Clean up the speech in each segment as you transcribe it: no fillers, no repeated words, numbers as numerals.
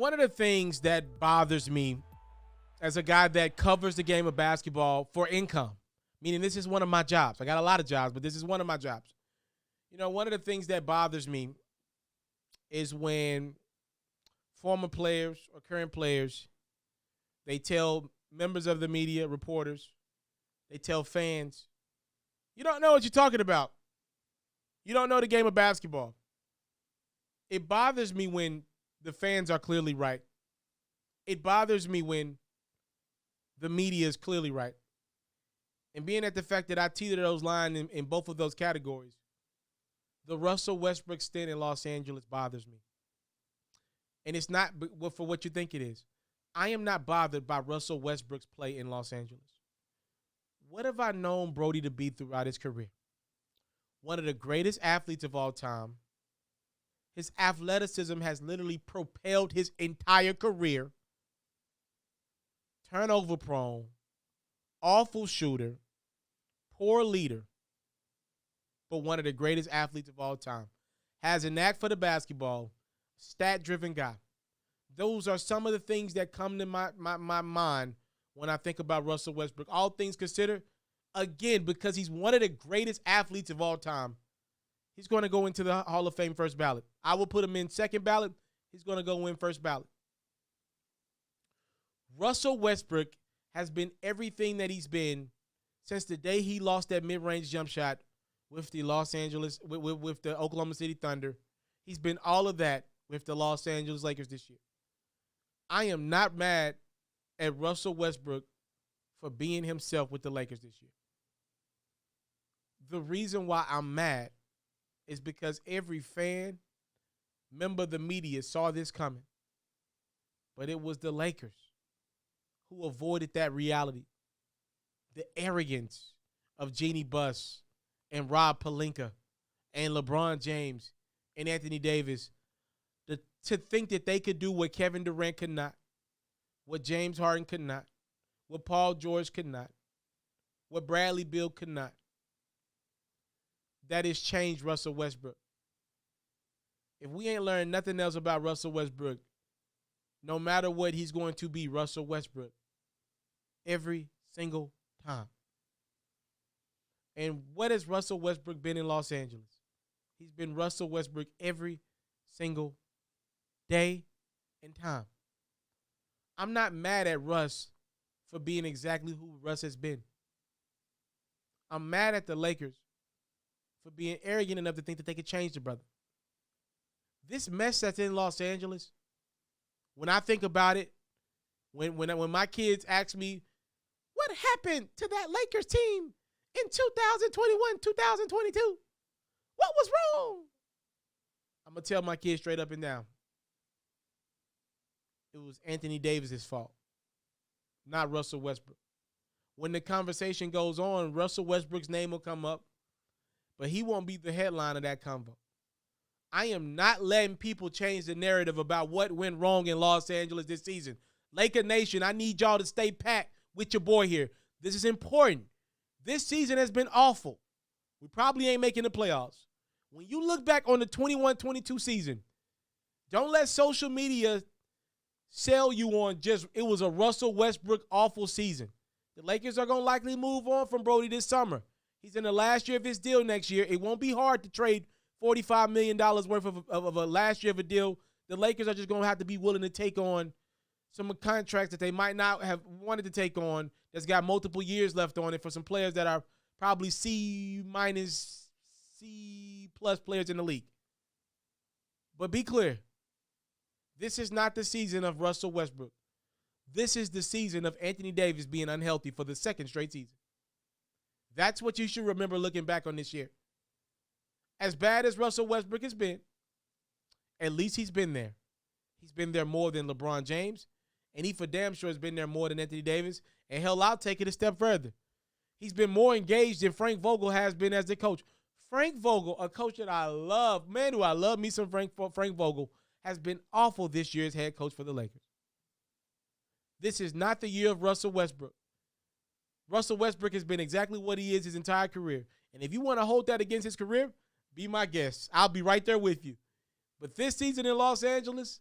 One of the things that bothers me as a guy that covers the game of basketball for income, meaning this is one of my jobs. I got a lot of jobs, but this is one of my jobs. One of the things that bothers me is when former players or current players, they tell members of the media, reporters, they tell fans, you don't know what you're talking about. You don't know the game of basketball. It bothers me when the fans are clearly right. It bothers me when the media is clearly right. And being at the fact that I teeter those lines in both of those categories, the Russell Westbrook stint in Los Angeles bothers me. And it's not for what you think it is. I am not bothered by Russell Westbrook's play in Los Angeles. What have I known Brody to be throughout his career? One of the greatest athletes of all time. His athleticism has literally propelled his entire career. Turnover prone, awful shooter, poor leader, but one of the greatest athletes of all time. Has a knack for the basketball, stat-driven guy. Those are some of the things that come to my mind when I think about Russell Westbrook. All things considered, again, because he's one of the greatest athletes of all time, he's going to go into the Hall of Fame first ballot. I will put him in second ballot. He's going to go in first ballot. Russell Westbrook has been everything that he's been since the day he lost that mid-range jump shot with the with the Oklahoma City Thunder. He's been all of that with the Los Angeles Lakers this year. I am not mad at Russell Westbrook for being himself with the Lakers this year. The reason why I'm mad is because every fan, member of the media saw this coming. But it was the Lakers who avoided that reality. The arrogance of Jeannie Buss and Rob Pelinka and LeBron James and Anthony Davis to think that they could do what Kevin Durant could not, what James Harden could not, what Paul George could not, what Bradley Beal could not. That has changed Russell Westbrook. If we ain't learned nothing else about Russell Westbrook, no matter what, he's going to be Russell Westbrook every single time. And what has Russell Westbrook been in Los Angeles? He's been Russell Westbrook every single day and time. I'm not mad at Russ for being exactly who Russ has been. I'm mad at the Lakers for being arrogant enough to think that they could change the brother. This mess that's in Los Angeles, when I think about it, when my kids ask me, what happened to that Lakers team in 2021, 2022? What was wrong? I'm going to tell my kids straight up and down. It was Anthony Davis's fault, not Russell Westbrook. When the conversation goes on, Russell Westbrook's name will come up, but he won't be the headline of that convo. I am not letting people change the narrative about what went wrong in Los Angeles this season. Laker Nation, I need y'all to stay packed with your boy here. This is important. This season has been awful. We probably ain't making the playoffs. When you look back on the 21-22 season, don't let social media sell you on just it was a Russell Westbrook awful season. The Lakers are going to likely move on from Brody this summer. He's in the last year of his deal next year. It won't be hard to trade $45 million worth of a last year of a deal. The Lakers are just going to have to be willing to take on some contracts that they might not have wanted to take on that's got multiple years left on it for some players that are probably C- C+ players in the league. But be clear, this is not the season of Russell Westbrook. This is the season of Anthony Davis being unhealthy for the second straight season. That's what you should remember looking back on this year. As bad as Russell Westbrook has been, at least he's been there. He's been there more than LeBron James, and he for damn sure has been there more than Anthony Davis. And hell, I'll take it a step further. He's been more engaged than Frank Vogel has been as the coach. Frank Vogel, a coach that I love, man, do I love me some Frank Vogel, has been awful this year as head coach for the Lakers. This is not the year of Russell Westbrook. Russell Westbrook has been exactly what he is his entire career. And if you want to hold that against his career, be my guest. I'll be right there with you. But this season in Los Angeles,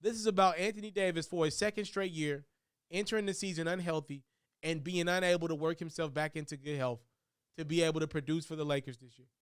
This is about Anthony Davis for a second straight year, entering the season unhealthy and being unable to work himself back into good health to be able to produce for the Lakers this year.